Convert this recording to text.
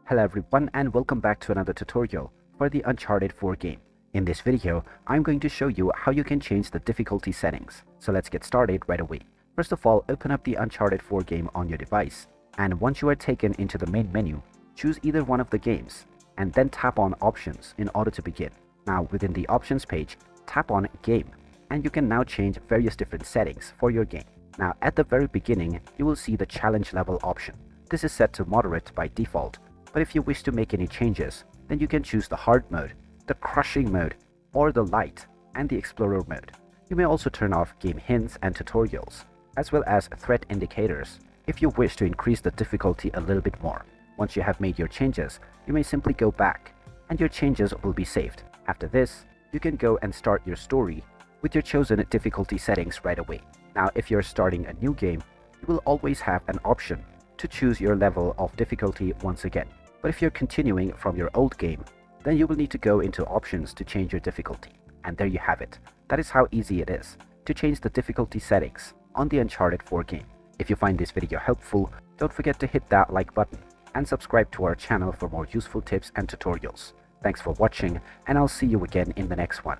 Hello everyone and welcome back to another tutorial for the Uncharted 4 game. In this video, I'm going to show you how you can change the difficulty settings. So let's get started right away. First of all, open up the Uncharted 4 game on your device, and once you are taken into the main menu, choose either one of the games and then tap on Options in order to begin. Now within the Options page, tap on Game, and you can now change various different settings for your game. Now at the very beginning, you will see the challenge level option. This is set to moderate by default. But if you wish to make any changes, then you can choose the hard mode, the crushing mode, or the light and the explorer mode. You may also turn off game hints and tutorials, as well as threat indicators if you wish to increase the difficulty a little bit more. Once you have made your changes, you may simply go back and your changes will be saved. After this, you can go and start your story with your chosen difficulty settings right away. Now if you're starting a new game, you will always have an option to choose your level of difficulty once again. But if you're continuing from your old game, then you will need to go into options to change your difficulty. And there you have it. That is how easy it is to change the difficulty settings on the Uncharted 4 game. If you find this video helpful, don't forget to hit that like button and subscribe to our channel for more useful tips and tutorials. Thanks for watching, and I'll see you again in the next one.